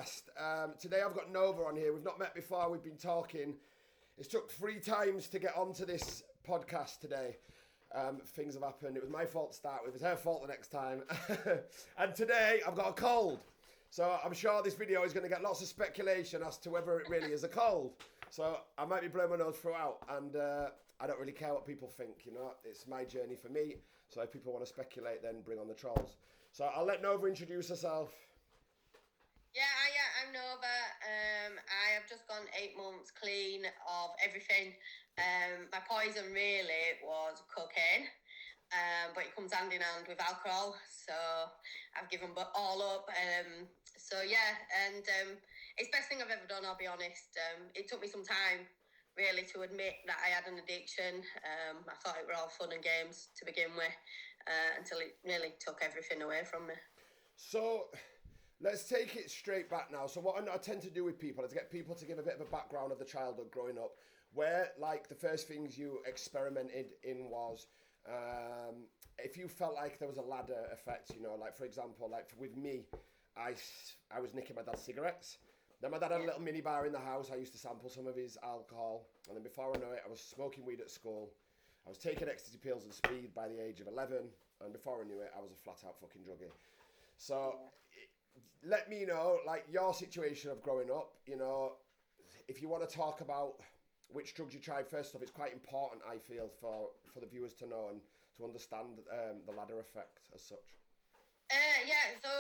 podcast. Today I've got Nova on here. We've not met before. We've been talking. It's took 3 times to get onto this podcast today. Things have happened. It was my fault to start with. It's her fault the next time. And today I've got a cold. So I'm sure this video is going to get lots of speculation as to whether it really is a cold. So I might be blowing my nose throughout, and I don't really care what people think, you know. It's my journey for me. So if people want to speculate, then bring on the trolls. So I'll let Nova introduce herself. Yeah, I'm Nova. I have just gone 8 months clean of everything. My poison really was cocaine, but it comes hand in hand with alcohol. So I've given all up. So yeah, and it's the best thing I've ever done, I'll be honest. It took me some time really to admit that I had an addiction. I thought it were all fun and games to begin with, until it really took everything away from me. So let's take it straight back now. So what I tend to do with people is get people to give a bit of a background of the childhood growing up, where like the first things you experimented in was, if you felt like there was a ladder effect, you know, like for example, like with me, I was nicking my dad's cigarettes. Then my dad had a little mini bar in the house. I used to sample some of his alcohol. And then before I know it, I was smoking weed at school. I was taking ecstasy pills and speed by the age of 11. And before I knew it, I was a flat out fucking druggie. So let me know, like, your situation of growing up, you know, if you want to talk about which drugs you tried first off, it's quite important, I feel, for the viewers to know and to understand the ladder effect as such. Yeah, so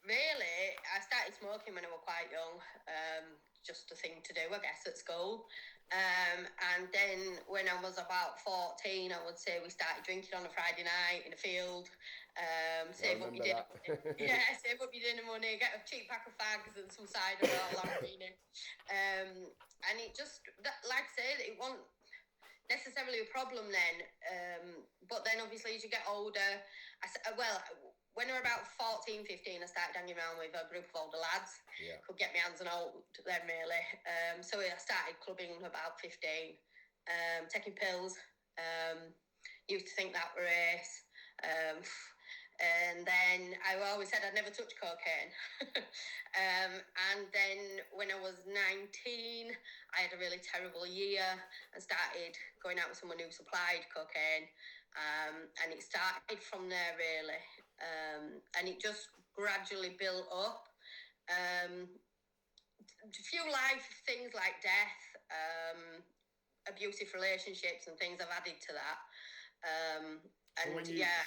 really, I started smoking when I was quite young, just a thing to do, I guess, at school. And then when I was about 14, I would say we started drinking on a Friday night in a field. Save up your dinner money. Yeah, save up your dinner money, get a cheap pack of fags and some cider or Lamborghini. And it just, like I said, it wasn't necessarily a problem then. But then obviously as you get older, when I was about 14, 15, I started hanging around with a group of older lads. Yeah. Could get my hands on out then, really. So I started clubbing about 15, taking pills. Used to think that were ace. And then I always said I'd never touch cocaine. And then when I was 19, I had a really terrible year and started going out with someone who supplied cocaine. And it started from there, really. And it just gradually built up. A few life things like death, abusive relationships and things I've added to that.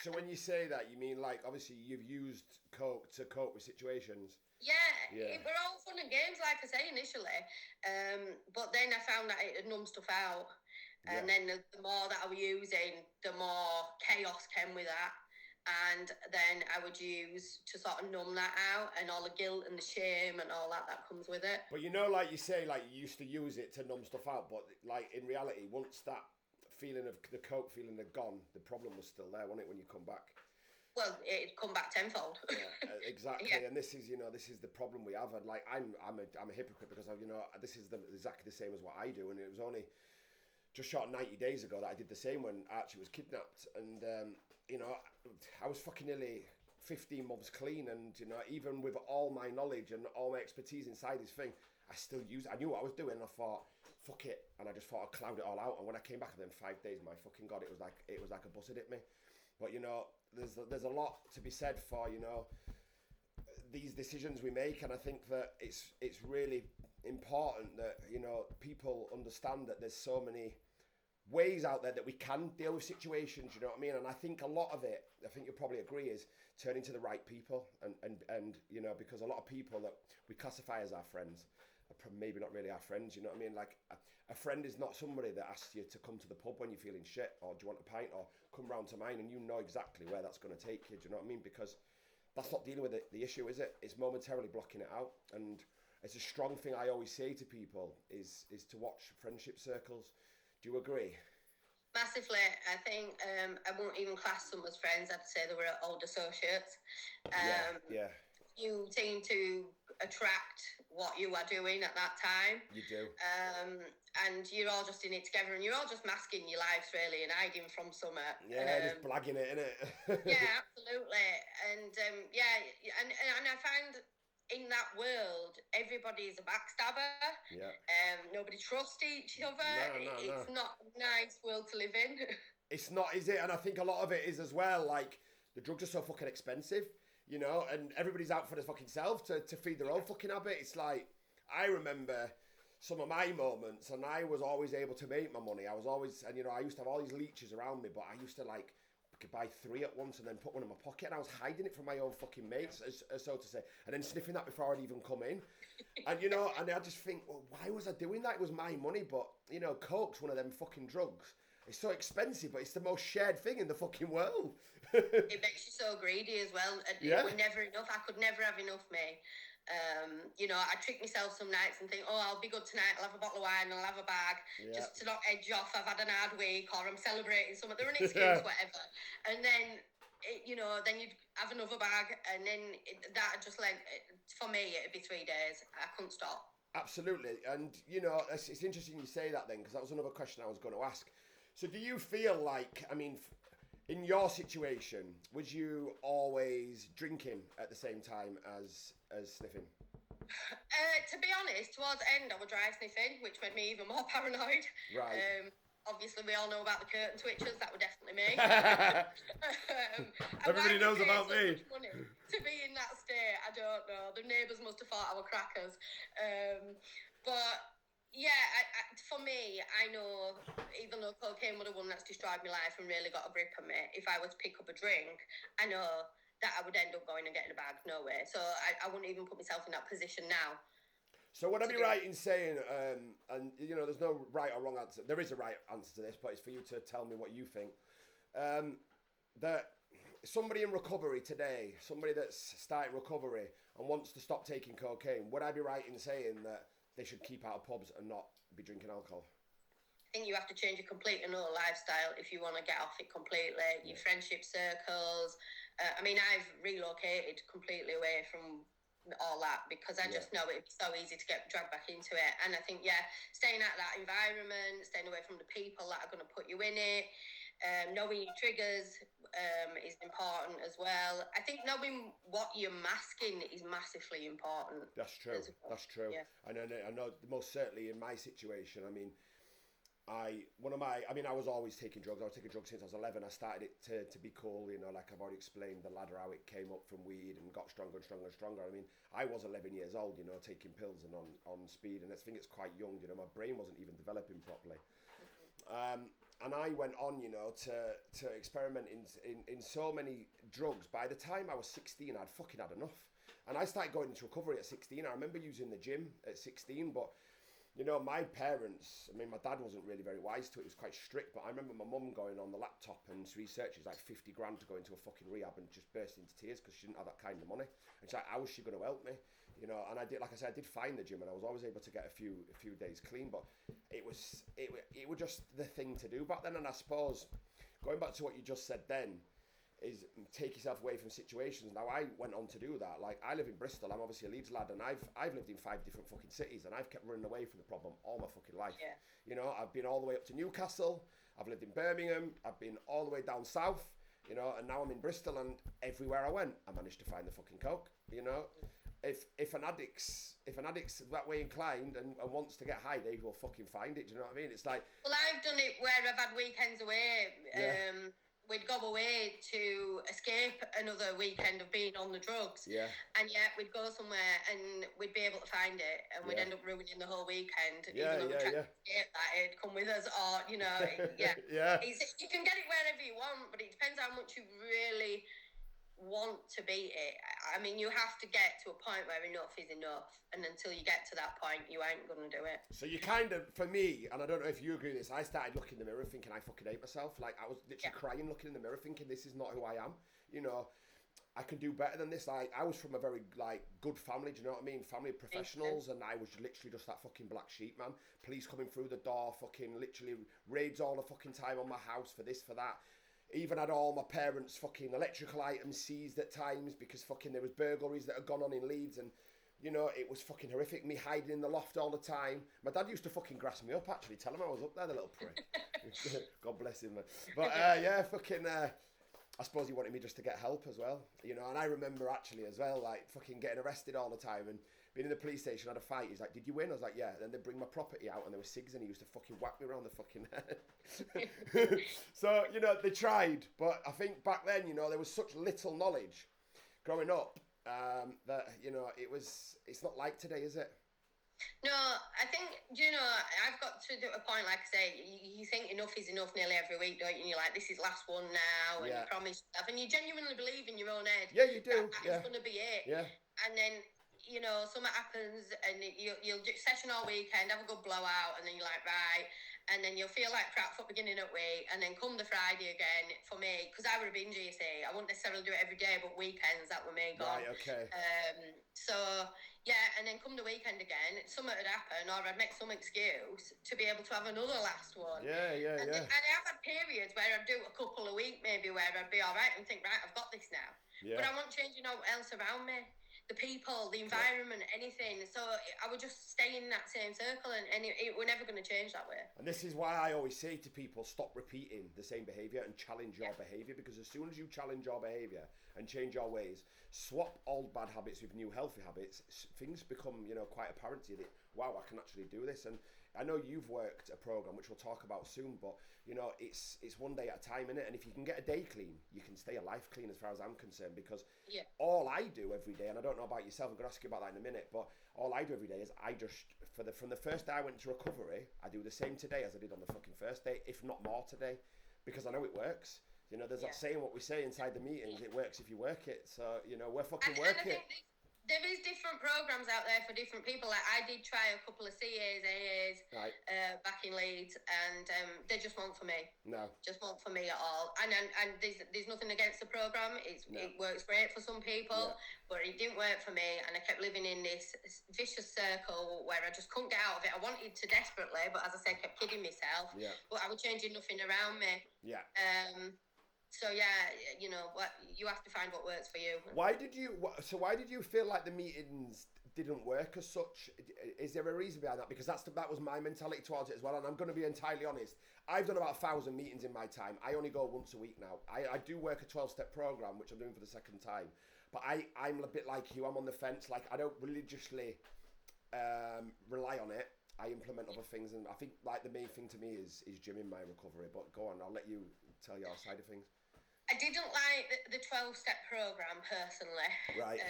So when you say that, you mean like obviously you've used coke to cope with situations? Yeah. It were all fun and games, like I say, initially. But then I found that it had numbed stuff out. And then the more that I was using, the more chaos came with that. And then I would use to sort of numb that out and all the guilt and the shame and all that comes with it. But you know, like you say, like you used to use it to numb stuff out, but like in reality, once that feeling of the coke feeling had gone, the problem was still there, wasn't it, when you come back? Well, it'd come back tenfold. Yeah, exactly. Yeah. And this is the problem we have. And like I'm a hypocrite because this is exactly the same as what I do, and it was only just short 90 days ago that I did the same when Archie was kidnapped, and I was fucking nearly 15 months clean, and even with all my knowledge and all my expertise inside this thing, I still used it. I knew what I was doing, and I thought, fuck it, and I just thought I'd cloud it all out. And when I came back within 5 days, my fucking god, it was like a bus had hit me. But there's a lot to be said for these decisions we make, and I think that it's really important that people understand that there's so many ways out there that we can deal with situations, you know what I mean? And I think a lot of it, I think you'll probably agree, is turning to the right people, and because a lot of people that we classify as our friends are maybe not really our friends, you know what I mean? Like a friend is not somebody that asks you to come to the pub when you're feeling shit, or do you want a pint, or come round to mine, and you know exactly where that's going to take you, do you know what I mean? Because that's not dealing with the issue, is it? It's momentarily blocking it out. And it's a strong thing I always say to people is to watch friendship circles. Do you agree? Massively. I think I won't even class them as friends. I'd say they were old associates. Yeah. You seem to attract what you are doing at that time. You do. And you're all just in it together, and you're all just masking your lives, really, and hiding from summer. Yeah, just blagging it, innit? Yeah, absolutely. And and I find in that world, everybody is a backstabber. Yeah. Nobody trusts each other. No. It's not a nice world to live in. It's not, is it? And I think a lot of it is as well, like, the drugs are so fucking expensive, you know, and everybody's out for their fucking self to feed their own fucking habit. It's like, I remember some of my moments, and I was always able to make my money. I was always, and you know, I used to have all these leeches around me, but I used to like, I could buy 3 at once and then put one in my pocket, and I was hiding it from my own fucking mates, as so to say, and then sniffing that before I'd even come in. And you know, and I just think, well, why was I doing that? It was my money, but you know, coke's one of them fucking drugs. It's so expensive, but it's the most shared thing in the fucking world. It makes you so greedy as well. And it was never enough. I could never have enough, me. You know, I trick myself some nights and think, oh, I'll be good tonight. I'll have a bottle of wine. I'll have a bag just to not edge off. I've had an hard week, or I'm celebrating something. They're an excuse, whatever. And then, you know, then you'd have another bag, and then that just like, for me, it'd be 3 days. I couldn't stop. Absolutely. And, you know, it's interesting you say that then, because that was another question I was going to ask. So do you feel like, I mean, in your situation, was you always drinking at the same time as sniffing? To be honest, towards the end, I was dry sniffing, which made me even more paranoid. Right. Obviously, we all know about the curtain twitchers. That was definitely me. Everybody knows about me. Money to be in that state, I don't know. The neighbours must have thought I were crackers. But yeah, for me, I know, even though cocaine would have one that's destroyed my life and really got a grip on me, if I was to pick up a drink, I know that I would end up going and getting a bag. No way. So I wouldn't even put myself in that position now. So would I be right in saying, and you know, there's no right or wrong answer. There is a right answer to this, but it's for you to tell me what you think. That somebody in recovery today, somebody that's starting recovery and wants to stop taking cocaine, would I be right in saying that they should keep out of pubs and not be drinking alcohol? I think you have to change your complete and utter lifestyle if you want to get off it completely. Your friendship circles. I mean, I've relocated completely away from all that because I just know it's so easy to get dragged back into it. And I think, staying out of that environment, staying away from the people that are going to put you in it, knowing your triggers is important as well. I think knowing what you're masking is massively important. That's true. That's true. Yeah. And I know most certainly in my situation, I mean, I was always taking drugs. I was taking drugs since I was 11. I started it to be cool, you know, like I've already explained the ladder, how it came up from weed and got stronger and stronger and stronger. I mean, I was 11 years old, you know, taking pills and on speed, and I think it's quite young, you know, my brain wasn't even developing properly. And I went on, you know, to experiment in so many drugs. By the time I was 16, I'd fucking had enough. And I started going into recovery at 16. I remember using the gym at 16, but you know, my parents, I mean, my dad wasn't really very wise to it. He was quite strict, but I remember my mum going on the laptop and research is like 50 grand to go into a fucking rehab and just burst into tears because she didn't have that kind of money. And she's like, how was she going to help me? You know, and I did, like I said, I did find the gym and I was always able to get a few days clean, but it was just the thing to do back then. And I suppose, going back to what you just said then, is take yourself away from situations. Now I went on to do that. Like I live in Bristol. I'm obviously a Leeds lad, and I've lived in 5 different fucking cities, and I've kept running away from the problem all my fucking life. Yeah. You know, I've been all the way up to Newcastle. I've lived in Birmingham. I've been all the way down south. You know, and now I'm in Bristol, and everywhere I went, I managed to find the fucking coke. You know, if an addict's that way inclined and wants to get high, they will fucking find it. Do you know what I mean? It's like, well, I've done it where I've had weekends away. We'd go away to escape another weekend of being on the drugs. Yeah. And yet we'd go somewhere and we'd be able to find it and we'd end up ruining the whole weekend. Yeah, even though we tried to escape that, it'd come with us, or, you know, you can get it wherever you want, but it depends how much you really want to beat it. I mean, you have to get to a point where enough is enough, and until you get to that point, you ain't gonna do it. So you kind of, for me, and I don't know if you agree with this, I started looking in the mirror thinking I fucking hate myself. Like I was literally crying looking in the mirror thinking this is not who I am. You know, I can do better than this. Like I was from a very good family, do you know what I mean? Family of professionals, and I was literally just that fucking black sheep, man. Police coming through the door, fucking literally raids all the fucking time on my house for this, for that. Even had all my parents' fucking electrical items seized at times because fucking there was burglaries that had gone on in Leeds, and you know, it was fucking horrific. Me hiding in the loft all the time. My dad used to fucking grass me up, actually. Tell him I was up there, the little prick. God bless him, man. But I suppose he wanted me just to get help as well, you know. And I remember actually as well, like fucking getting arrested all the time and being in the police station, had a fight. He's like, "Did you win?" I was like, "Yeah." And then they bring my property out, and there were cigs, and he used to fucking whack me around the fucking head. So you know, they tried, but I think back then, you know, there was such little knowledge growing up that you know it's not like today, is it? No, I think, you know, I've got to a point, like I say, you think enough is enough nearly every week, don't you? And you're like, this is last one now, and you promise stuff, and you genuinely believe in your own head. Yeah, you do. That is going to be it. Yeah. And then, you know, something happens, and you'll do session all weekend, have a good blowout, and then you're like, right. And then you'll feel like crap for beginning of week, and then come the Friday again, for me, because I were a binger, you see, I wouldn't necessarily do it every day, but weekends, that were me gone. Right, okay. So, yeah, and then come the weekend again, something would happen, or I'd make some excuse to be able to have another last one. Yeah. And I've had periods where I'd do a couple a week, maybe, where I'd be all right and think, right, I've got this now. Yeah. But I won't change anything else around me. The people, the environment, anything. So I would just stay in that same circle, and we're never going to change that way. And this is why I always say to people, stop repeating the same behaviour and challenge your behaviour, because as soon as you challenge your behaviour and change your ways, swap old bad habits with new healthy habits, things become, you know, quite apparent to you that, wow, I can actually do this. And I know you've worked a program, which we'll talk about soon, but you know, it's one day at a time, innit? And if you can get a day clean, you can stay a life clean as far as I'm concerned, because all I do every day, and I don't know about yourself, I'm going to ask you about that in a minute, but all I do every day is I just, from the first day I went to recovery, I do the same today as I did on the fucking first day, if not more today, because I know it works. You know, there's that saying, what we say inside the meetings, it works if you work it. So, you know, we're fucking working it. There is different programs out there for different people. Like I did try a couple of CAs, AAs, back in Leeds, and they just weren't for me. No, just weren't for me at all. And there's nothing against the program. It works great for some people, but it didn't work for me. And I kept living in this vicious circle where I just couldn't get out of it. I wanted to desperately, but as I said, kept kidding myself. Yeah. But I was changing nothing around me. Yeah. So yeah, you know what, you have to find what works for you. Why did you feel like the meetings didn't work as such? Is there a reason behind that? Because that was my mentality towards it as well. And I'm going to be entirely honest. I've done about 1,000 meetings in my time. I only go once a week now. I do work a 12-step program, which I'm doing for the second time. But I'm a bit like you. I'm on the fence. Like I don't religiously rely on it. I implement other things, and I think like the main thing to me is gym in my recovery. But go on, I'll let you tell your side of things. I didn't like the 12-step program personally. Right.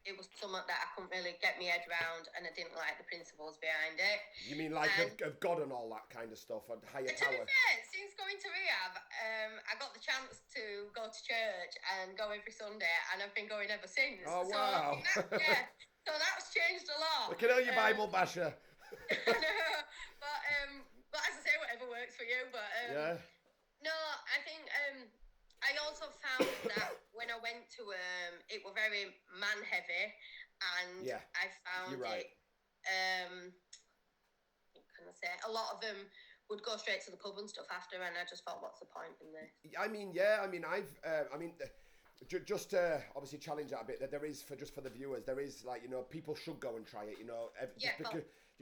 It was something that I couldn't really get my head around, and I didn't like the principles behind it. You mean like of God and all that kind of stuff, and higher power? To be fair, since going to rehab, I got the chance to go to church and go every Sunday, and I've been going ever since. Oh, wow. So that's changed a lot. Look at all you Bible basher. I know, but as I say, whatever works for you. But no, I think I also found that when I went to it were very man heavy, and I found what can I say? A lot of them would go straight to the pub and stuff after, and I just thought, what's the point in this? Just to obviously challenge that a bit, that there is for the viewers, there is like, you know, people should go and try it, you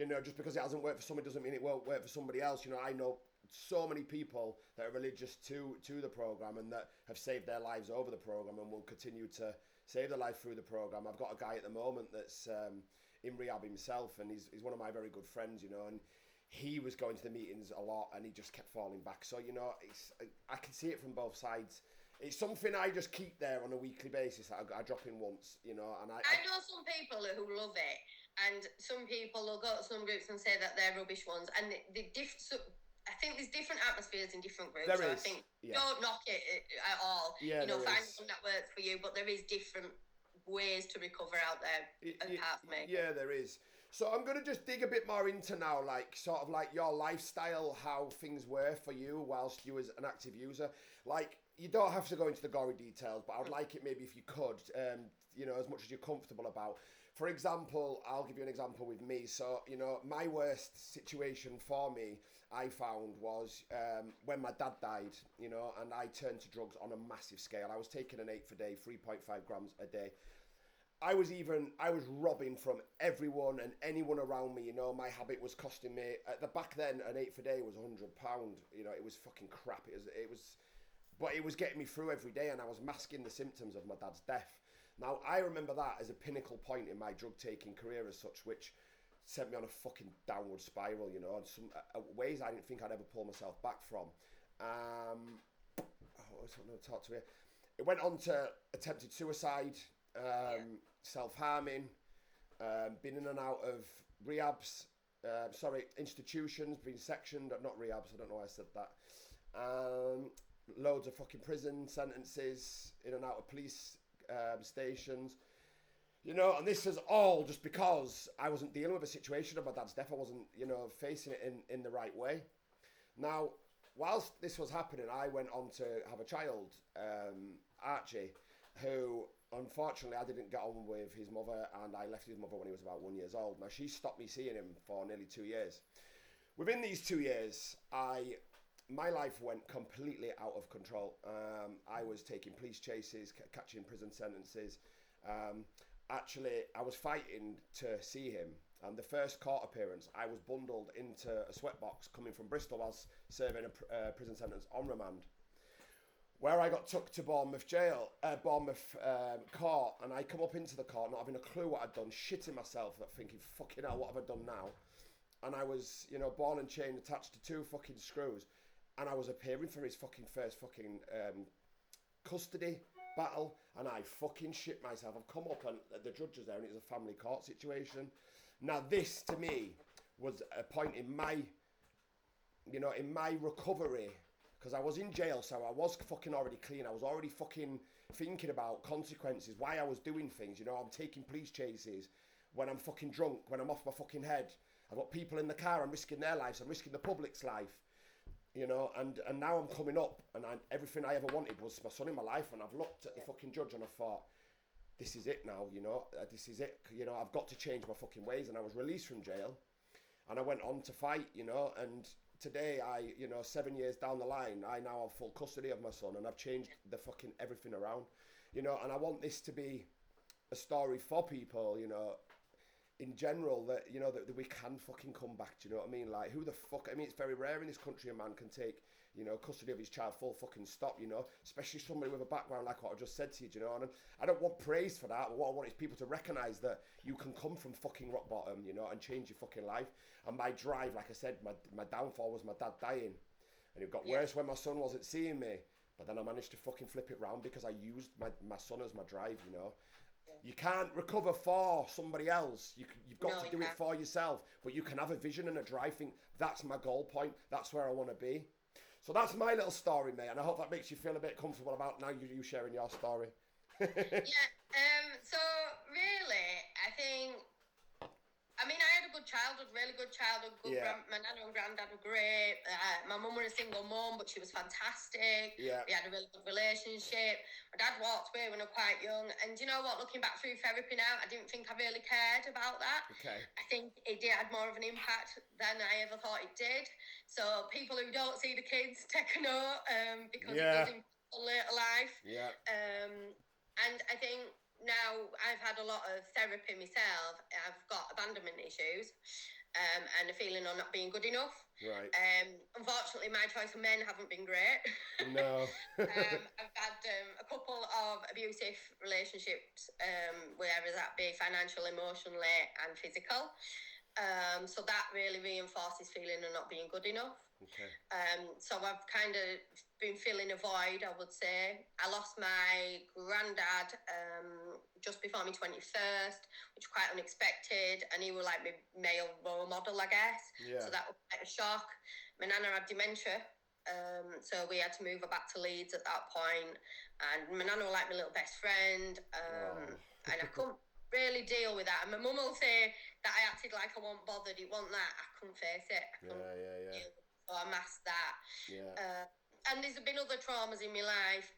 know, just because it hasn't worked for someone doesn't mean it won't work for somebody else. You know, I know so many people that are religious to the program and that have saved their lives over the program and will continue to save their life through the program. I've got a guy at the moment that's in rehab himself, and he's one of my very good friends, you know, and he was going to the meetings a lot and he just kept falling back. So, you know, I can see it from both sides. It's something I just keep there on a weekly basis. I drop in once, you know, and I know some people who love it, and some people will go to some groups and say that they're rubbish ones, and I think there's different atmospheres in different groups. There so is. I think don't knock it at all. Yeah, you know, find something that works for you, but there is different ways to recover out there apart from me. Yeah, there is. So I'm going to just dig a bit more into now, like sort of like your lifestyle, how things were for you whilst you was an active user. Like, you don't have to go into the gory details, but I would like it maybe if you could, you know, as much as you're comfortable about. For example, I'll give you an example with me. So, you know, my worst situation for me, I found, was when my dad died, you know, and I turned to drugs on a massive scale. I was taking an 8 for day, 3.5 grams a day. I was robbing from everyone and anyone around me, you know. My habit was costing me, back then, an 8 for day was £100, you know. It was fucking crap. It was But it was getting me through every day, and I was masking the symptoms of my dad's death. Now, I remember that as a pinnacle point in my drug-taking career as such, which sent me on a fucking downward spiral, you know, and some ways I didn't think I'd ever pull myself back from. What was I going to talk to you? It went on to attempted suicide, self-harming, been in and out of rehabs, institutions, been sectioned, not rehabs, I don't know why I said that. Loads of fucking prison sentences, in and out of police stations. You know, and this is all just because I wasn't dealing with a situation of my dad's death. I wasn't, you know, facing it in the right way. Now, whilst this was happening, I went on to have a child, Archie, who unfortunately I didn't get on with his mother, and I left his mother when he was about 1 year old. Now, she stopped me seeing him for nearly 2 years. Within these 2 years, my life went completely out of control. I was taking police chases, catching prison sentences. Actually, I was fighting to see him. And the first court appearance, I was bundled into a sweatbox coming from Bristol whilst serving a prison sentence on remand, where I got took to Bournemouth court, and I come up into the court not having a clue what I'd done, shitting myself, thinking, fucking hell, what have I done now? And I was, you know, ball and chain attached to 2 fucking screws, and I was appearing for his fucking first fucking custody battle, and I fucking shit myself. I've come up, and the judge was there, and it was a family court situation. Now, this, to me, was a point in my, you know, in my recovery, because I was in jail, so I was fucking already clean. I was already fucking thinking about consequences, why I was doing things. You know, I'm taking police chases when I'm fucking drunk, when I'm off my fucking head. I've got people in the car, I'm risking their lives, I'm risking the public's life. You know, and now I'm coming up, and everything I ever wanted was my son in my life, and I've looked at the fucking judge and I thought, this is it now, you know, this is it, you know, I've got to change my fucking ways. And I was released from jail, and I went on to fight, you know, and today you know, 7 years down the line, I now have full custody of my son, and I've changed the fucking everything around, you know, and I want this to be a story for people, you know, in general, that, you know, that we can fucking come back. Do you know what I mean? Like, who the fuck, I mean, it's very rare in this country a man can take, you know, custody of his child full fucking stop, you know, especially somebody with a background like what I just said to you, do you know? And I don't want praise for that, but what I want is people to recognise that you can come from fucking rock bottom, you know, and change your fucking life. And my drive, like I said, my downfall was my dad dying, and it got worse when my son wasn't seeing me, but then I managed to fucking flip it round because I used my son as my drive, you know. You can't recover for somebody else. You've got to do it for yourself. But you can have a vision and a drive. Think, that's my goal point. That's where I want to be. So that's my little story, mate. And I hope that makes you feel a bit comfortable about now you sharing your story. So really, I think, I mean, I had a good childhood, really good childhood. My nana and granddad were great. My mum was a single mum, but she was fantastic. Yeah. We had a really good relationship. My dad walked away when I was quite young. And you know what? Looking back through therapy now, I didn't think I really cared about that. Okay. I think it did had more of an impact than I ever thought it did. So people who don't see the kids, take a note, because it does impact on later life. Yeah. And I think now I've had a lot of therapy myself. I've got abandonment issues, and a feeling of not being good enough. Right. Unfortunately, my choice of men haven't been great. No. I've had a couple of abusive relationships, whether that be financial, emotionally, and physical. So that really reinforces feeling of not being good enough. Okay. So I've kind of been filling a void, I would say. I lost my granddad just before my 21st, which was quite unexpected, and he was like my male role model, I guess. Yeah. So that was quite a shock. My nana had dementia, so we had to move her back to Leeds at that point, and my nana was like my little best friend, and I couldn't really deal with that. And my mum will say that I acted like I wasn't bothered. It wasn't that. I couldn't face it. Yeah. So I masked that. Yeah. And there's been other traumas in my life.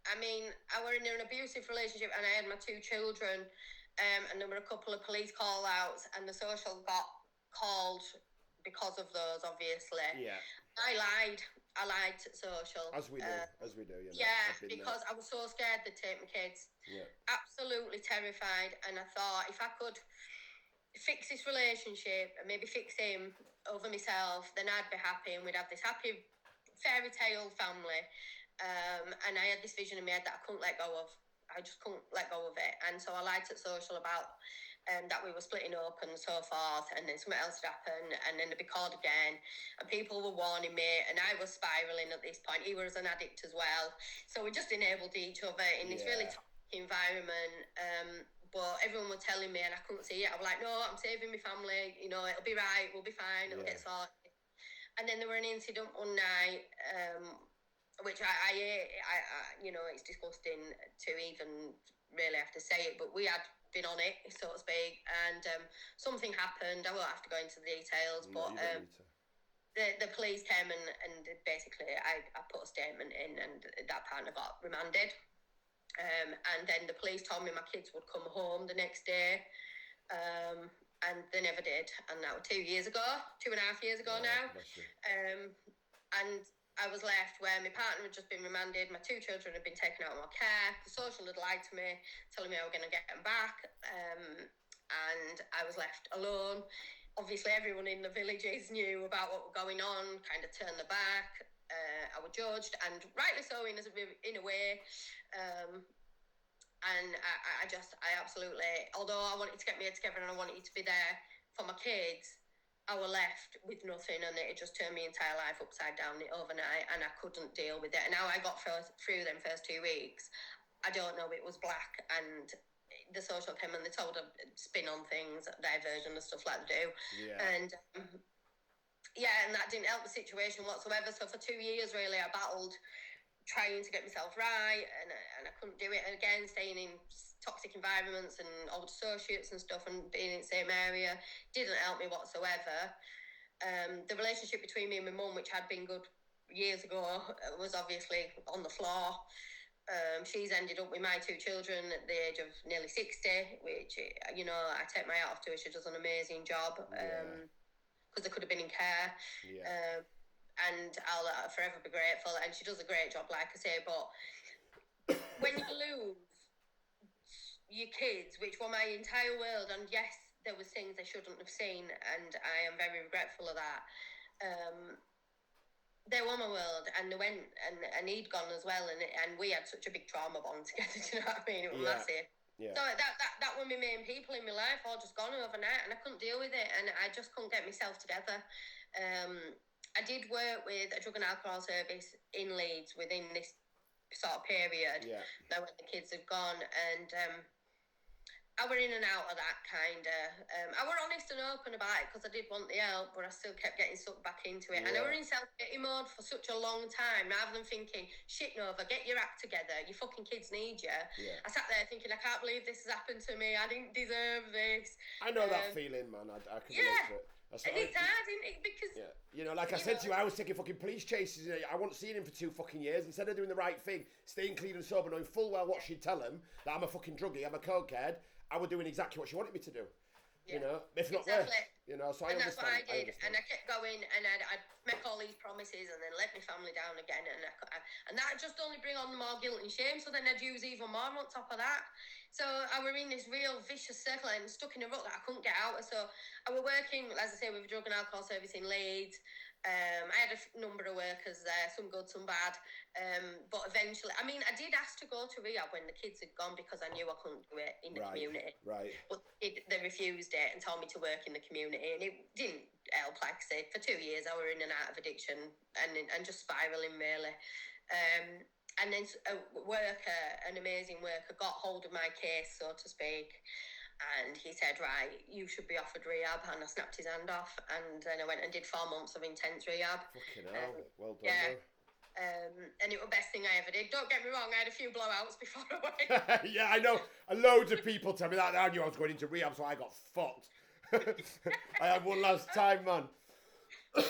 I mean, I was in an abusive relationship, and I had my 2 children, and there were a couple of police call-outs, and the social got called because of those, obviously. Yeah. I lied to social. As we do. You know, yeah, because I was so scared they'd take my kids. Yeah. Absolutely terrified. And I thought, if I could fix this relationship and maybe fix him over myself, then I'd be happy, and we'd have this happy fairy tale family. And I had this vision in my head that I couldn't let go of. I just couldn't let go of it. And so I lied to social about that we were splitting up and so forth, and then something else had happened, and then they'd be called again, and people were warning me, and I was spiralling at this point. He was an addict as well, so we just enabled each other in this really toxic environment. But everyone was telling me, and I couldn't see it. I was like, no, I'm saving my family, you know, it'll be right, we'll be fine, it'll get sorted. And then there were an incident one night, which I you know, it's disgusting to even really have to say it, but we had been on it, so to speak, and something happened. I won't have to go into the details, but the police came and basically I put a statement in, and that partner got remanded. And then the police told me my kids would come home the next day, and they never did. And that was 2 years ago, 2.5 years ago now. And I was left where my partner had just been remanded, my 2 children had been taken out of my care, the social had lied to me, telling me I was going to get them back, and I was left alone. Obviously, everyone in the villages knew about what was going on, kind of turned their back. I was judged, and rightly so in a way. And I absolutely, although I wanted to get my head together and I wanted to be there for my kids, I was left with nothing, and it just turned my entire life upside down overnight, and I couldn't deal with it. And how I got through them first 2 weeks, I don't know. It was black, and the social came and they told her spin on things, diversion and stuff like they do. And and that didn't help the situation whatsoever. So for 2 years, really, I battled trying to get myself right, and I couldn't do it. And again, staying in toxic environments and old associates and stuff, and being in the same area didn't help me whatsoever. The relationship between me and my mum, which had been good years ago, was obviously on the floor. She's ended up with my 2 children at the age of nearly 60, which, you know, I take my hat off to her. She does an amazing job, because they could have been in care. And I'll forever be grateful, and she does a great job, like I say. But when you lose your kids, which were my entire world, and yes, there was things they shouldn't have seen, and I am very regretful of that. They were my world, and they went, and he'd gone as well, and we had such a big trauma bond together. Do you know what I mean? It was massive. So that were my main people in my life, all just gone overnight, and I couldn't deal with it, and I just couldn't get myself together. I did work with a drug and alcohol service in Leeds within this sort of period. Now when the kids had gone, and I were in and out of that kind of. I were honest and open about it because I did want the help, but I still kept getting sucked back into it. And I were in self-pity mode for such a long time, rather than thinking, shit, Nova, get your act together. Your fucking kids need you. I sat there thinking, I can't believe this has happened to me. I didn't deserve this. I know that feeling, man. I can relate to it. And it's hard, isn't it? Because you know, like I said to you, I was taking fucking police chases. You know, I wasn't seeing him for 2 fucking years. Instead of doing the right thing, staying clean and sober, knowing full well what she'd tell him, that I'm a fucking druggie, I'm a cokehead, I was doing exactly what she wanted me to do. You know, if not worse. You know, so I understand. And that's what I did. And I kept going, and I'd make all these promises, and then let my family down again, and that just only bring on more guilt and shame. So then I'd use even more on top of that. So I were in this real vicious circle and stuck in a rut that I couldn't get out of. So I were working, as I say, with a drug and alcohol service in Leeds. I had a number of workers there, some good, some bad. But eventually, I mean, I did ask to go to rehab when the kids had gone because I knew I couldn't do it in the community. But they refused it and told me to work in the community, and it didn't help. Like I say, for 2 years, I were in and out of addiction and just spiralling, really. And then a worker, an amazing worker, got hold of my case, so to speak. And he said, right, you should be offered rehab. And I snapped his hand off. And then I went and did 4 months of intense rehab. Fucking hell. Well done, and it was the best thing I ever did. Don't get me wrong, I had a few blowouts before I went. Yeah, I know. Loads of people tell me that. I knew I was going into rehab, so I got fucked. I had one last time, man. I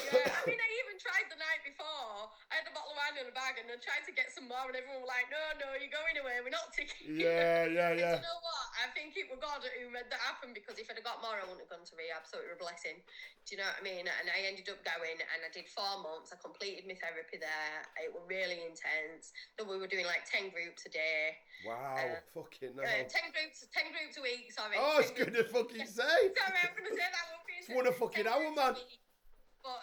mean, I even tried the night before. I had a bottle of wine in a bag, and I tried to get some more, and everyone was like, no, you're going away, we're not taking you. Yeah. And you know what? I think it was God who made that happen, because if I'd have got more, I wouldn't have gone to rehab, so it was a blessing. Do you know what I mean? And I ended up going, and I did 4 months. I completed my therapy there. It was really intense. Then we were doing like 10 groups a day. Wow, fucking hell. 10 groups a week, sorry. Oh, it's good to fucking say. Sorry, I'm going to say that one. It's one a fucking hour, man. But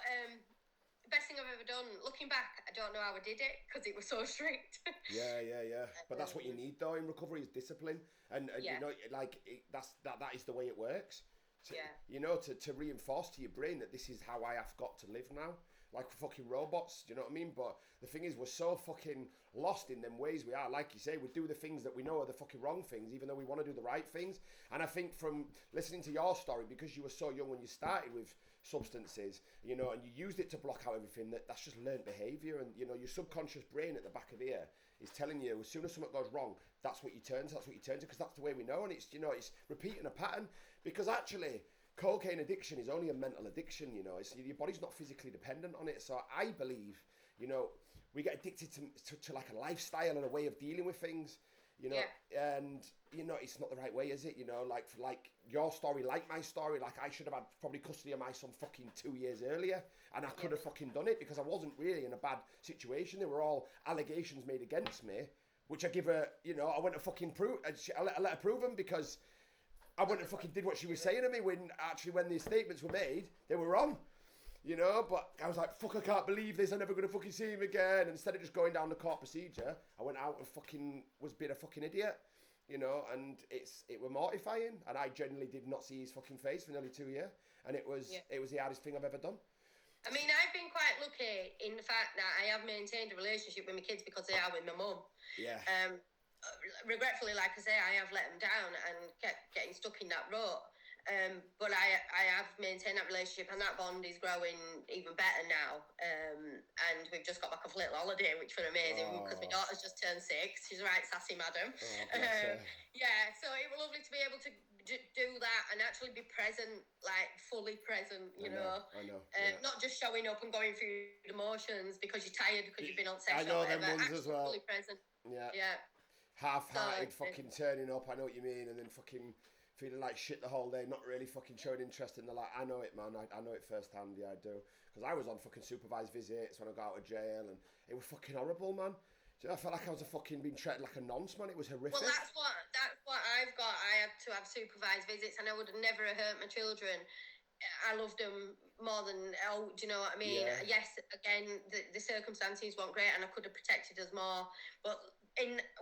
best thing I've ever done. Looking back, I don't know how I did it because it was so strict. Yeah. But that's what you need though in recovery is discipline, and Yeah. you know, like that is the way it works. Yeah. You know, to reinforce to your brain that this is how I have got to live now. Like fucking robots, do you know what I mean? But the thing is, we're so fucking lost in them ways we are. Like you say, we do the things that we know are the fucking wrong things, even though we want to do the right things. And I think from listening to your story, because you were so young when you started with substances, you know, and you used it to block out everything, that's just learned behaviour. And, you know, your subconscious brain at the back of the ear is telling you as soon as something goes wrong, that's what you turn to, because that's the way we know. And it's, you know, it's repeating a pattern. Because actually, cocaine addiction is only a mental addiction, you know. It's, your body's not physically dependent on it. So I believe, you know, we get addicted to like a lifestyle and a way of dealing with things, you know. Yeah. And, you know, it's not the right way, is it? You know, like your story, like my story, like I should have had probably custody of my son fucking 2 years earlier. And I could have fucking done it because I wasn't really in a bad situation. They were all allegations made against me, which I give her, you know, I went to fucking prove, I let her prove them because I went and fucking did what she was saying to me when the statements were made, they were wrong, you know. But I was like, fuck, I can't believe this. I'm never going to fucking see him again. And instead of just going down the court procedure, I went out and fucking was being a fucking idiot, you know. And it were mortifying. And I genuinely did not see his fucking face for nearly 2 years. And it was the hardest thing I've ever done. I mean, I've been quite lucky in the fact that I have maintained a relationship with my kids because they are with my mum. Yeah. Regretfully, like I say, I have let them down and kept getting stuck in that rut. But I have maintained that relationship, and that bond is growing even better now. And we've just got back off a little holiday, which was amazing because my daughter's just turned 6. She's a right sassy madam. Yeah, so it was lovely to be able to do that and actually be present, like fully present, you know. I know. Not just showing up and going through the motions because you're tired because you've been on session. I know or them whatever. ones as well. Fully present. Yeah. Half-hearted, fucking turning up, I know what you mean, and then fucking feeling like shit the whole day, not really fucking showing interest in the life. I know it, man. I know it firsthand. Yeah, I do. Because I was on fucking supervised visits when I got out of jail, and it was fucking horrible, man. I felt like I was being treated like a nonce, man. It was horrific. Well, that's what I've got. I had to have supervised visits, and I would have never hurt my children. I loved them more than, do you know what I mean? Yeah. Yes, again, the circumstances weren't great, and I could have protected us more. But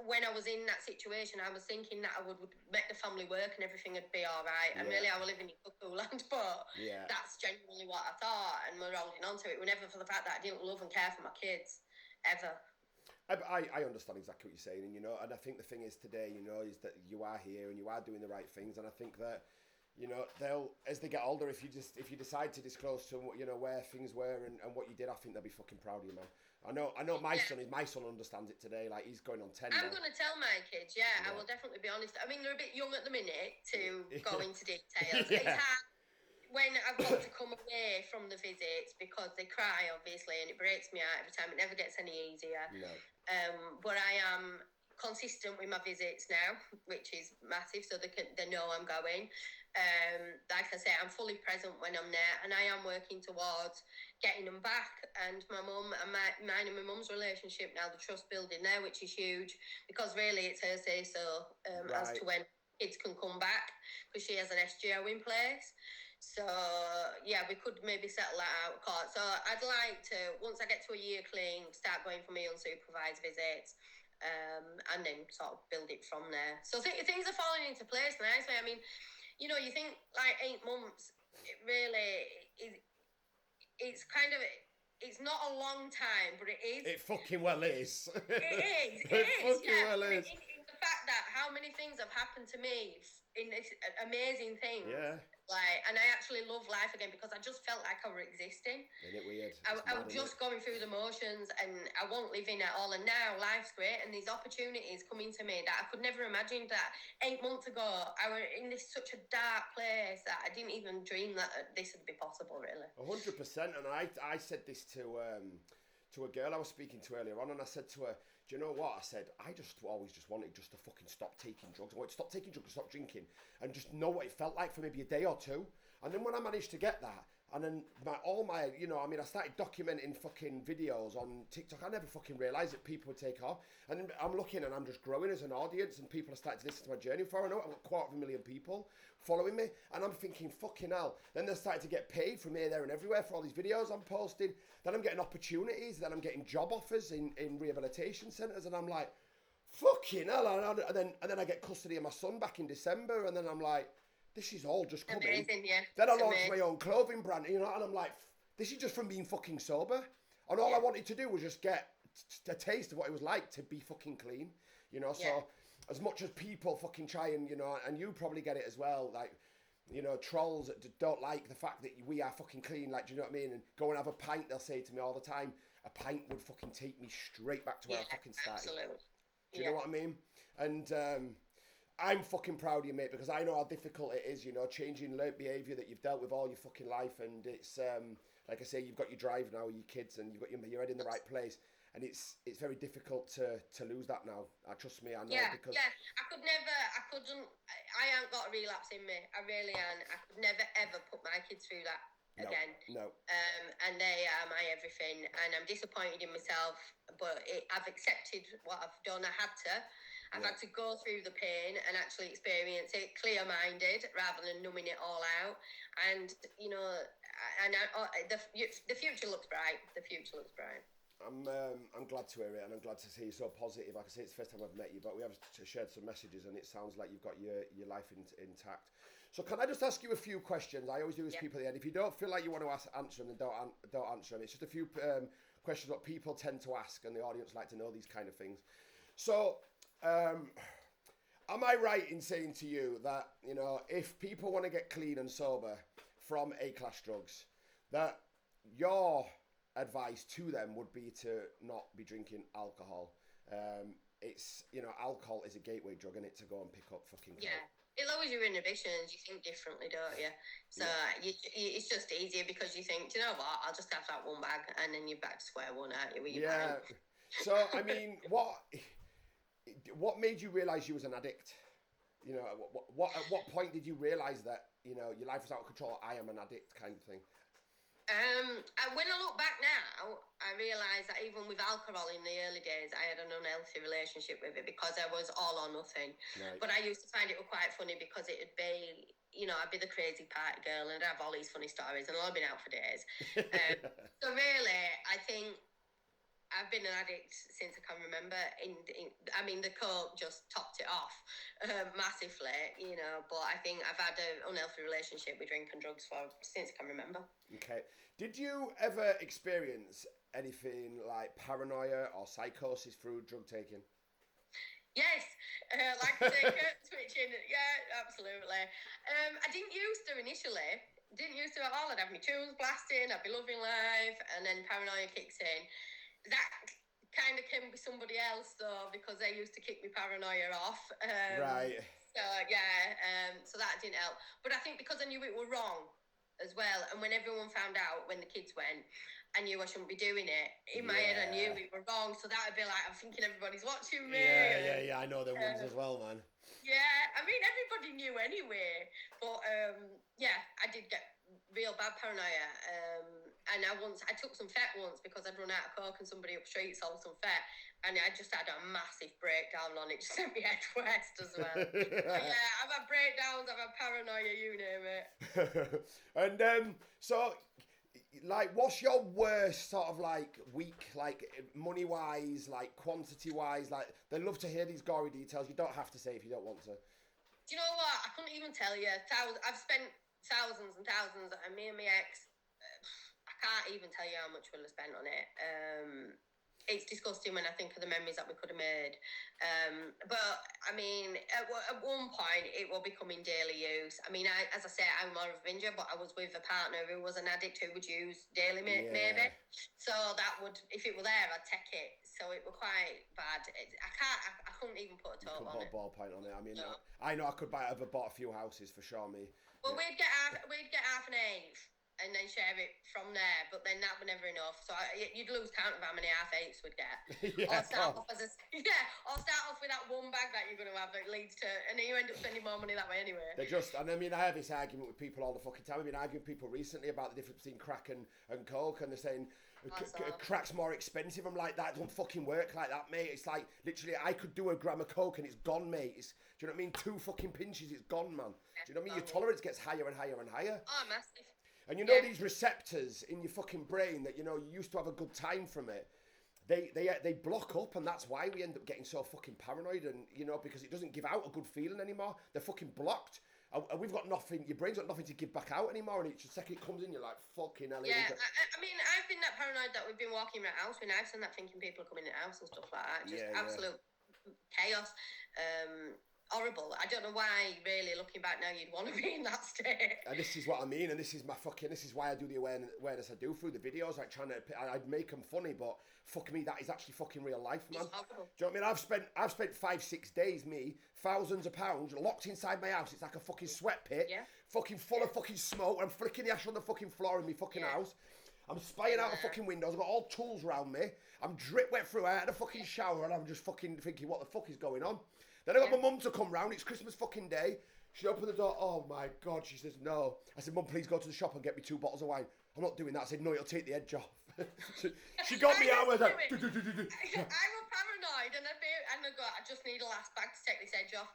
when I was in that situation, I was thinking that I would make the family work and everything would be all right. And really, I was living in cuckoo land, but that's genuinely what I thought, and we're holding on to it. We're never for the fact that I didn't love and care for my kids, ever. I understand exactly what you're saying, and you know, and I think the thing is today, you know, is that you are here and you are doing the right things, and I think that, you know, they'll, as they get older, if you decide to disclose to them, you know, where things were and what you did, I think they'll be fucking proud of you, man. I know my son understands it today, like he's going on 10 I'm now. going to tell my kids, I will definitely be honest. I mean, they're a bit young at the minute to go into details. It's hard when I've got to come away from the visits because they cry, obviously, and it breaks me out every time. It never gets any easier. No. But I am consistent with my visits now, which is massive, so they know I'm going. Like I say, I'm fully present when I'm there, and I am working towards getting them back. And my mum and mine and my mum's relationship now, the trust building there, which is huge because really it's her say so as to when kids can come back because she has an SGO in place. So yeah, we could maybe settle that out of court. So I'd like to, once I get to a year clean, start going for my unsupervised visits. And then sort of build it from there. So things are falling into place nicely. I mean, you know, you think like 8 months, it really is. It's kind of, it's not a long time, but it is. It fucking well is. It is. Fucking well is. In the fact that how many things have happened to me in this amazing thing. Yeah. Like, and I actually love life again because I just felt like I were existing. Isn't it weird? I was just going through the motions and I wasn't living at all. And now life's great and these opportunities coming to me that I could never imagine that 8 months ago I was in such a dark place that I didn't even dream that this would be possible, really. 100%. And I said this to a girl I was speaking to earlier on, and I said to her, do you know what? I said, I always wanted just to fucking stop taking drugs. I wanted to stop taking drugs, stop drinking, and just know what it felt like for maybe a day or two. And then when I managed to get that, And then all my, you know, I mean, I started documenting fucking videos on TikTok. I never fucking realised that people would take off. And I'm looking and I'm just growing as an audience, and people are starting to listen to my journey. Before I know it, I've got 250,000 people following me. And I'm thinking, fucking hell. Then they're starting to get paid from here, there and everywhere for all these videos I'm posting. Then I'm getting opportunities. Then I'm getting job offers in rehabilitation centres. And I'm like, fucking hell. And then I get custody of my son back in December. And then I'm like, this is all just coming. Amazing, yeah. Then I launched my own clothing brand, you know, and I'm like, this is just from being fucking sober. And all I wanted to do was just get a taste of what it was like to be fucking clean, you know. So as much as people fucking try and, you know, and you probably get it as well, like, you know, trolls that don't like the fact that we are fucking clean, like, do you know what I mean? And go and have a pint, they'll say to me all the time, a pint would fucking take me straight back to where I fucking started. Absolutely. Do you know what I mean? And I'm fucking proud of you, mate, because I know how difficult it is, you know, changing learnt behaviour that you've dealt with all your fucking life. And it's, like I say, you've got your drive now, your kids, and you've got your head in the right place. And it's very difficult to lose that now. Trust me, I know. Yeah, because I haven't got a relapse in me. I really ain't. I could never, ever put my kids through that again. No. And they are my everything. And I'm disappointed in myself, but I've accepted what I've done. I had to. I've had to go through the pain and actually experience it clear-minded rather than numbing it all out. And, you know, the future looks bright. The future looks bright. I'm glad to hear it, and I'm glad to see you so positive. Like I say, it's the first time I've met you, but we have shared some messages, and it sounds like you've got your life intact. So can I just ask you a few questions? I always do this people at the end. If you don't feel like you want to answer them, then don't answer them. It's just a few questions that people tend to ask, and the audience like to know these kind of things. So, am I right in saying to you that, you know, if people want to get clean and sober from A-class drugs, that your advice to them would be to not be drinking alcohol? It's, you know, alcohol is a gateway drug, and to go and pick up fucking coke. Yeah. It lowers your inhibitions. You think differently, don't you? So it's just easier because you think, do you know what? I'll just have that one bag, and then you're back to square one, aren't you? With your pint. So, I mean, what made you realise you was an addict? You know, at what point did you realise that, you know, your life was out of control? I am an addict, kind of thing. When I look back now, I realise that even with alcohol in the early days, I had an unhealthy relationship with it because I was all or nothing. Right. But I used to find it quite funny because it'd be, you know, I'd be the crazy party girl and I'd have all these funny stories, and I've been out for days. So really, I think I've been an addict since I can remember. I mean, the coke just topped it off massively, you know. But I think I've had an unhealthy relationship with drink and drugs since I can remember. Okay. Did you ever experience anything like paranoia or psychosis through drug taking? Yes, like I say, curtain switching. Yeah, absolutely. I didn't used to initially. Didn't used to at all. I'd have my tunes blasting. I'd be loving life, and then paranoia kicks in. That kind of can be somebody else though, because they used to kick me paranoia off. Right. So so that didn't help. But I think because I knew it were wrong as well, and when everyone found out, when the kids went, I knew I shouldn't be doing it. In my head, I knew it were wrong. So that'd be like, I'm thinking everybody's watching me. Yeah. I know them ones as well, man. Yeah, I mean everybody knew anyway. But I did get real bad paranoia. And I took some fet once because I'd run out of coke and somebody up street sold some fet, and I just had a massive breakdown on it. Just sent me head west as well. I've had breakdowns, I've had paranoia, you name it. And so, like, what's your worst sort of like week, like money wise, like quantity wise? Like, they love to hear these gory details. You don't have to say if you don't want to. Do you know what? I couldn't even tell you. I've spent thousands and thousands, and me and my ex. I can't even tell you how much we'll have spent on it. It's disgusting when I think of the memories that we could have made. But I mean, at one point it will become in daily use. I mean, as I say, I'm more of a binger, but I was with a partner who was an addict who would use daily, maybe. So that would, if it were there, I'd take it. So it were quite bad. I couldn't even put a total on it. Put a ballpoint on it. I mean, no. I know I could have bought a few houses for sure, me. Well, we'd get half an eighth. And then share it from there. But then that was never enough. So you'd lose count of how many half eights we'd get. Yeah, or start off with that one bag that you're going to have that leads to, and then you end up spending more money that way anyway. And I mean, I have this argument with people all the fucking time. I've been arguing with people recently about the difference between crack and coke, and they're saying crack's more expensive. I'm like, that don't fucking work like that, mate. It's like, literally, I could do a gram of coke and it's gone, mate. Do you know what I mean? 2 fucking pinches, it's gone, man. Do you know what I mean? Your tolerance gets higher and higher and higher. Oh, massive. And you know these receptors in your fucking brain that, you know, you used to have a good time from it. They block up, and that's why we end up getting so fucking paranoid, and, you know, because it doesn't give out a good feeling anymore. They're fucking blocked. And we've got nothing, your brain's got nothing to give back out anymore, and each second it comes in, you're like, fucking hell. Yeah, I mean, I've been that paranoid that we've been walking around the house with knives and that, thinking people are coming in the house and stuff like that. Just absolute chaos. Horrible. I don't know why, really, looking back now, you'd want to be in that state. And this is what I mean, and this is why I do the awareness I do through the videos, like I'd make them funny, but fuck me, that is actually fucking real life, man. Do you know what I mean? I've spent 5-6 days, thousands of pounds, locked inside my house. It's like a fucking sweat pit, fucking full of fucking smoke. I'm flicking the ash on the fucking floor in my fucking house. I'm spying out the fucking windows. I've got all tools around me. I'm drip wet through. I had a fucking shower, and I'm just fucking thinking, what the fuck is going on? Then I got my mum to come round. It's Christmas fucking day. She opened the door. Oh my God. She says, no. I said, Mum, please go to the shop and get me 2 bottles of wine. I'm not doing that. I said, no, it'll take the edge off. she got me out with her. I'm a paranoid, and I'd go, I just need a last bag to take this edge off.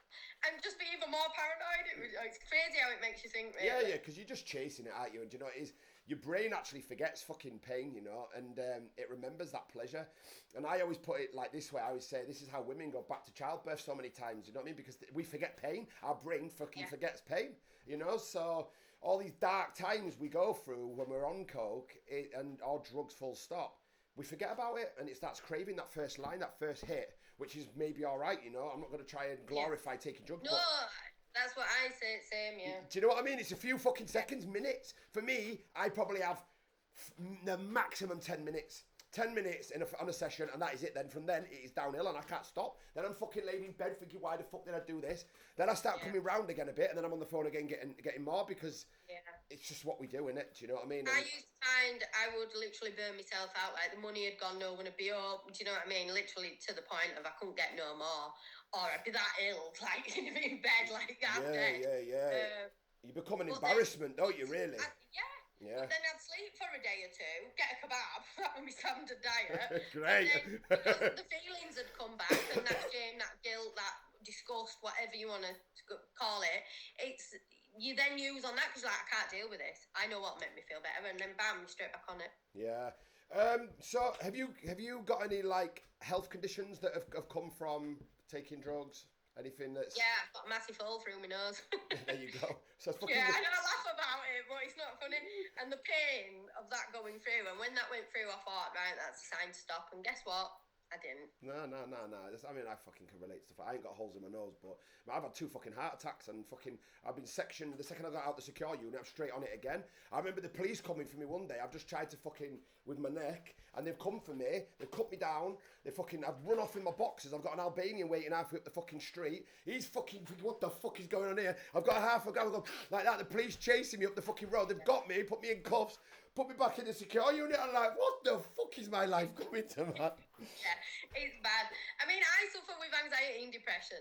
And just be even more paranoid. It's crazy how it makes you think, really. Yeah, because you're just chasing it, aren't you? And you know, it is, your brain actually forgets fucking pain, you know, and it remembers that pleasure. And I always put it like this way. I always say, this is how women go back to childbirth so many times, you know what I mean? Because we forget pain. Our brain fucking forgets pain, you know? So all these dark times we go through when we're on coke and our drugs full stop, we forget about it, and it starts craving that first line, that first hit, which is maybe all right, you know? I'm not going to try and glorify taking drugs. No, that's what I say, same, yeah. Do you know what I mean? It's a few fucking seconds, minutes. For me, I probably have the maximum 10 minutes. 10 minutes on a session, and that is it. Then from then, it is downhill, and I can't stop. Then I'm fucking laying in bed thinking, why the fuck did I do this? Then I start coming round again a bit, and then I'm on the phone again getting more, because it's just what we do, innit? Do you know what I mean? I used to find I would literally burn myself out, like the money had gone, no one would be up. Do you know what I mean? Literally to the point of I couldn't get no more, or I'd be that ill, like in bed, like that. Yeah. You become an embarrassment, don't you, really? But then I'd sleep for a day or two, get a kebab, that would be standard diet. Great. And then, because the feelings had come back, and that shame, that guilt, that disgust, whatever you want to call it, it's, you then use on that, because like, I can't deal with this. I know what make me feel better, and then bam, straight back on it. Yeah. So have you got any like health conditions that have come from taking drugs? Anything that's... Yeah, I've got a massive hole through my nose. There you go. So it's fucking... Yeah, I know, I laugh about it, but it's not funny. And the pain of that going through, and when that went through, I thought, right, that's a sign to stop. And guess what? I didn't. No. I mean, I fucking can relate to stuff. I ain't got holes in my nose, but I've had 2 fucking heart attacks, and fucking, I've been sectioned. The second I got out the secure unit, I'm straight on it again. I remember the police coming for me one day. I've just tried to fucking, with my neck, and they've come for me. They've cut me down. I've run off in my boxes. I've got an Albanian waiting halfway up the fucking street. He's fucking thinking, what the fuck is going on here? I've got half a go like that. The police chasing me up the fucking road. They've got me, put me in cuffs, put me back in the secure unit. I'm like, what the fuck is my life coming to, man? Yeah, it's bad. I mean, I suffer with anxiety and depression.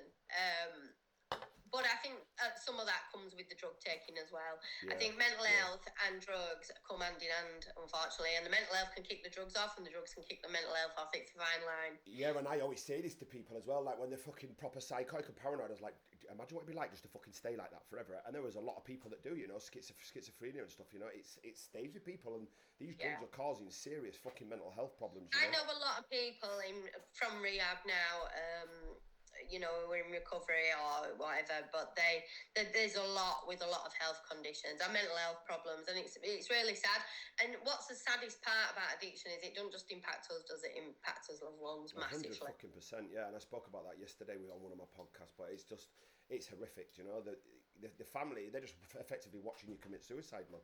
But I think some of that comes with the drug taking as well. I think mental health and drugs come hand in hand, unfortunately. And the mental health can kick the drugs off, and the drugs can kick the mental health off. It's a fine line. Yeah, and I always say this to people as well, like when they're fucking proper psychotic and paranoid, I was like, imagine what it'd be like just to fucking stay like that forever. And there was a lot of people that do, you know, schizophrenia and stuff, you know, it stays with people, and these drugs are causing serious fucking mental health problems. I know a lot of people from rehab now, you know, we're in recovery or whatever, but there's a lot with a lot of health conditions and mental health problems, and it's really sad. And what's the saddest part about addiction is it doesn't just impact us, does it? Impact us loved ones massively. 100%, yeah. And I spoke about that yesterday on one of my podcasts, but it's horrific, you know. The family, they're just effectively watching you commit suicide, man.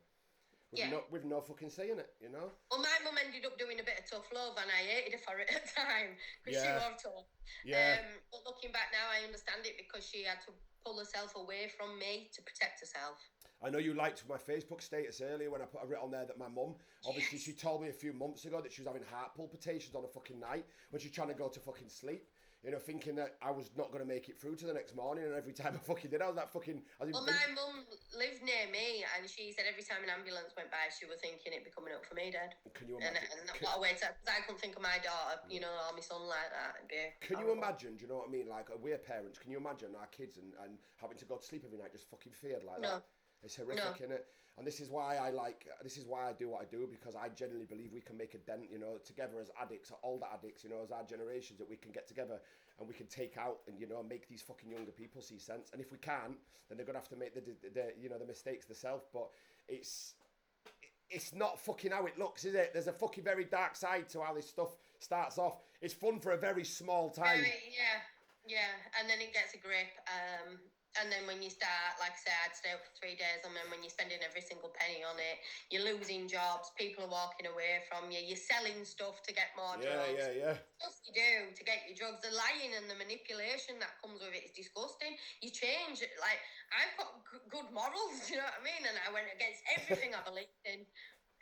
With no fucking say in it, you know? Well, my mum ended up doing a bit of tough love, and I hated her for it at the time, because she was tough. Yeah. But looking back now, I understand it, because she had to pull herself away from me to protect herself. I know you liked my Facebook status earlier when I put a writ on there that my mum, obviously she told me a few months ago that she was having heart palpitations on a fucking night when she's trying to go to fucking sleep. You know, thinking that I was not going to make it through to the next morning, and every time I fucking did, I was like fucking... Well, my mum lived near me, and she said every time an ambulance went by, she was thinking it'd be coming up for me, Dad. Can you imagine? And what a way to... Because I couldn't think of my daughter, you know, or my son like that. Can you imagine, do you know what I mean? Like, we're parents, can you imagine our kids and having to go to sleep every night just fucking feared like that? It's horrific, innit? And this is why I do what I do, because I genuinely believe we can make a dent, you know, together as addicts, older addicts, you know, as our generations, that we can get together and we can take out and, you know, make these fucking younger people see sense. And if we can't, then they're gonna have to make the mistakes themselves. But it's not fucking how it looks, is it? There's a fucking very dark side to how this stuff starts off. It's fun for a very small time. Yeah, and then it gets a grip. And then when you start, like I said, I'd stay up for 3 days, and then when you're spending every single penny on it, you're losing jobs, people are walking away from you, you're selling stuff to get more drugs. Yeah. Stuff you do to get your drugs, the lying and the manipulation that comes with it is disgusting. You change, like, I've got good morals, you know what I mean? And I went against everything I believed in.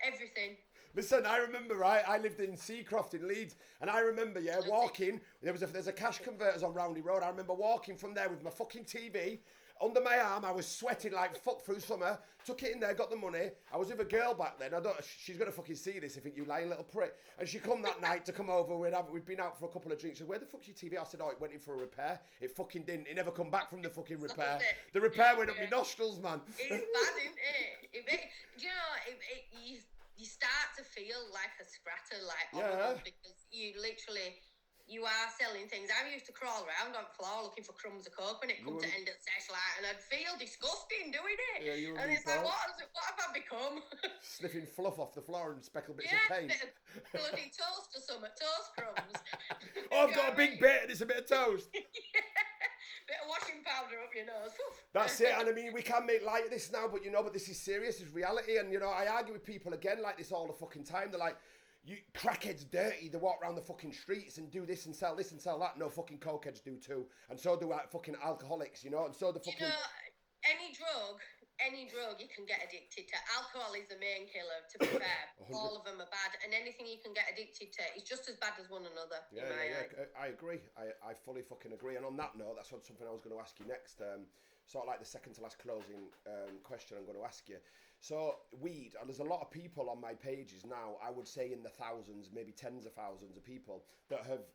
Everything. Listen, I remember, right, I lived in Seacroft in Leeds, and I remember, walking, there's a cash converters on Roundy Road. I remember walking from there with my fucking TV under my arm. I was sweating like fuck through summer, took it in there, got the money. I was with a girl back then. She's going to fucking see this, I think, you lying little prick. And she come that night to come over, we'd been out for a couple of drinks. She said, where the fuck's your TV? I said, oh, it went in for a repair. It fucking didn't. It never come back from the fucking repair. The repair went up my nostrils, man. It's bad, isn't it? Do you know, you start to feel like a scratter, like, because you are selling things. I used to crawl around on the floor looking for crumbs of coke when it come to end at sesh light, and I'd feel disgusting doing it. Yeah, and it's like, what have I become? Sniffing fluff off the floor and speckled bits of paint. Bit of bloody toast or something, toast crumbs. Oh, I've got a big bit and it's a bit of toast. Bit of washing powder up your nose. That's it. And I mean, we can make light of this now, but but this is serious, it's reality. And I argue with people again like this all the fucking time. They're like, you crackheads dirty, they walk around the fucking streets and do this and sell that. No, fucking cokeheads do too. And so do fucking alcoholics, and so the fucking... Any drug you can get addicted to. Alcohol is the main killer, to be fair. All of them are bad, and anything you can get addicted to is just as bad as one another. Yeah, I agree. I fully fucking agree. And on that note, that's something I was going to ask you next. Sort of like the second to last closing question I'm going to ask you. So, weed, and there's a lot of people on my pages now, I would say in the thousands, maybe tens of thousands of people that have,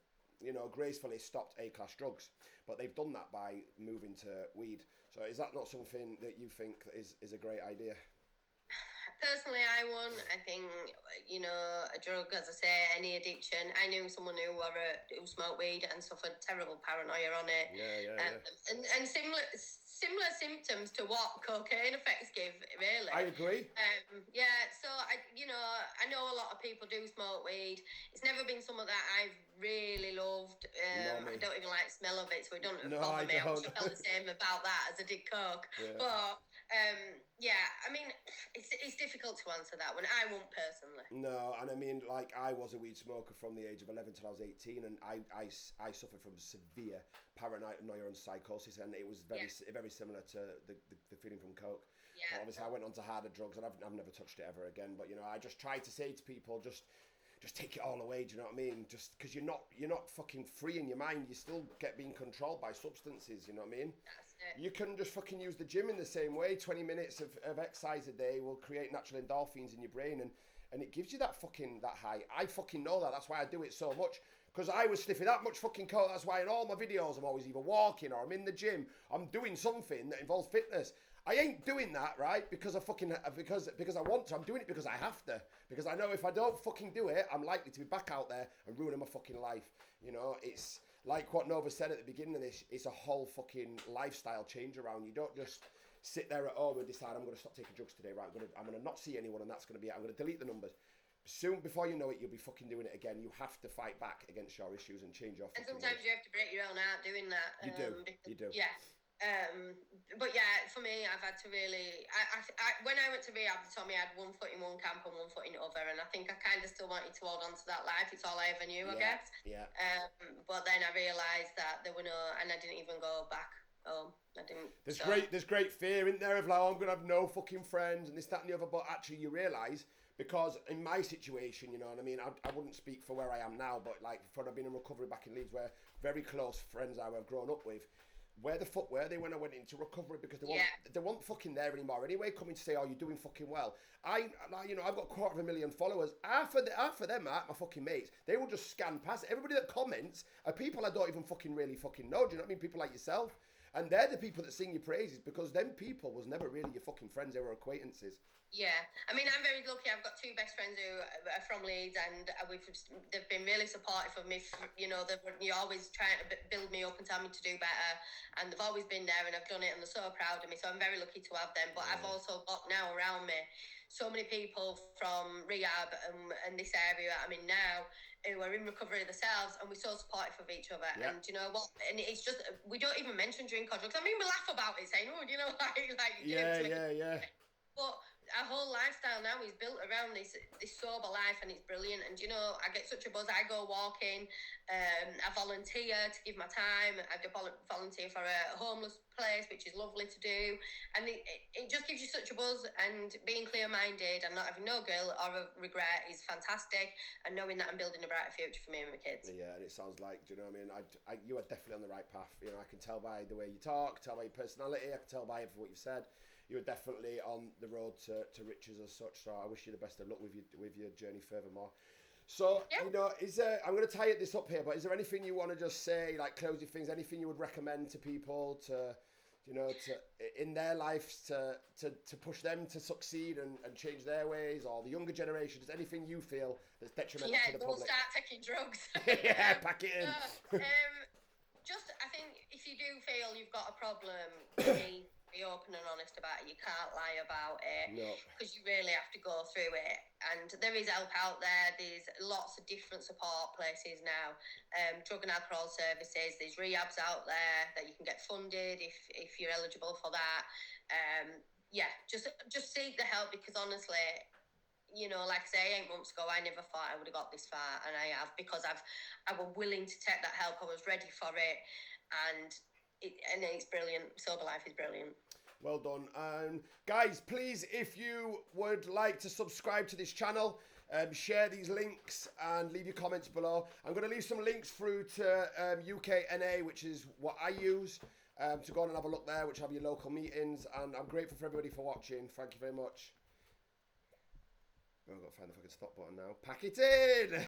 gracefully stopped A-class drugs. But they've done that by moving to weed. So is that not something that you think is a great idea? Personally, I won't. I think, a drug, as I say, any addiction. I knew someone who smoked weed and suffered terrible paranoia on it. And similar symptoms to what cocaine effects give, really. I agree. So I know a lot of people do smoke weed. It's never been something that I've really loved. I don't even like the smell of it, so it doesn't bother me. I wish I felt the same about that as I did coke. Yeah. But I mean, it's difficult to answer that one. I won't personally. No, and I mean, like, I was a weed smoker from the age of 11 till I was 18, and I suffered from severe paranoia and psychosis, and it was very similar to the feeling from coke. Yeah. But obviously, I went on to harder drugs, and I've never touched it ever again. But I just try to say to people, just take it all away. Do you know what I mean? Just because you're not fucking free in your mind, you still get being controlled by substances. You know what I mean? That's it. You can just fucking use the gym in the same way. 20 minutes of exercise a day will create natural endorphins in your brain, and it gives you that high. I fucking know that. That's why I do it so much. Because I was sniffing that much fucking coke. That's why in all my videos I'm always either walking or I'm in the gym. I'm doing something that involves fitness. I ain't doing that, right? Because I want to. I'm doing it because I have to. Because I know if I don't fucking do it, I'm likely to be back out there and ruining my fucking life. It's like what Nova said at the beginning of this. It's a whole fucking lifestyle change around. You don't just sit there at home and decide I'm going to stop taking drugs today. Right? I'm going to not see anyone, and that's going to be it. I'm going to delete the numbers. Soon, before you know it, you'll be fucking doing it again. You have to fight back against your issues and change your fucking And sometimes ways. You have to break your own heart doing that. You do. Yeah. But yeah, for me, I've had to really... I when I went to rehab, they told me I had 1 foot in one camp and 1 foot in the other, and I think I kind of still wanted to hold on to that life. It's all I ever knew, I guess. Yeah. But then I realised that there were no... And I didn't even go back home. I didn't. There's great fear in there of like, oh, I'm gonna have no fucking friends and this, that, and the other. But actually, you realise, because in my situation, you know what I mean. I wouldn't speak for where I am now, but like for I've been in recovery back in Leeds, where very close friends I were grown up with. Where the fuck were they when I went into recovery? Because they weren't fucking there anymore anyway. Coming to say, "Oh, you're doing fucking well." I've got 250,000 followers. Half of them are my fucking mates. They will just scan past. Everybody that comments are people I don't even fucking really fucking know. Do you know what I mean? People like yourself, and they're the people that sing your praises, because them people was never really your fucking friends. They were acquaintances. Yeah, I mean, I'm very lucky. I've got two best friends who are from Leeds, and they've been really supportive of me. You're always trying to build me up and tell me to do better, and they've always been there, and I've done it, and they're so proud of me. So I'm very lucky to have them. But I've also got now around me so many people from rehab and this area I'm in now who are in recovery themselves, and we're so supportive of each other. Yeah. And you know what? And it's just, we don't even mention drink or drugs. I mean, we laugh about it, saying, "Oh, yeah." But our whole lifestyle now is built around this sober life, and it's brilliant. And you know, I get such a buzz. I go walking, I volunteer to give my time. I volunteer for a homeless place, which is lovely to do, and it just gives you such a buzz. And being clear-minded and not having no guilt or a regret is fantastic. And knowing that I'm building a brighter future for me and my kids. Yeah, and it sounds like, do you know what I mean? You are definitely on the right path. You know, I can tell by the way you talk, tell by your personality, I can tell by what you've said. You're definitely on the road to riches as such. So I wish you the best of luck with your journey furthermore. So, yeah. You know, I'm going to tie this up here, but is there anything you want to just say, like closing things, anything you would recommend to people to, you know, in their lives to push them to succeed and change their ways, or the younger generation? Is anything you feel that's detrimental to the public? Yeah, don't start taking drugs. Yeah, pack it in. Just, I think if you do feel you've got a problem, be open and honest about it. You can't lie about it, because you really have to go through it. And there is help out there. There's lots of different support places now, drug and alcohol services. There's rehabs out there that you can get funded if you're eligible for that. Just seek the help, because honestly, you know, like I say, 8 months ago, I never thought I would have got this far, and I have, because I was willing to take that help. I was ready for it, and it's brilliant. Sober life is brilliant. Well done. Guys, please, if you would like to subscribe to this channel, share these links and leave your comments below. I'm going to leave some links through to UKNA, which is what I use, to go on and have a look there, which have your local meetings. And I'm grateful for everybody for watching. Thank you very much. I've got to find the fucking stop button now. Pack it in!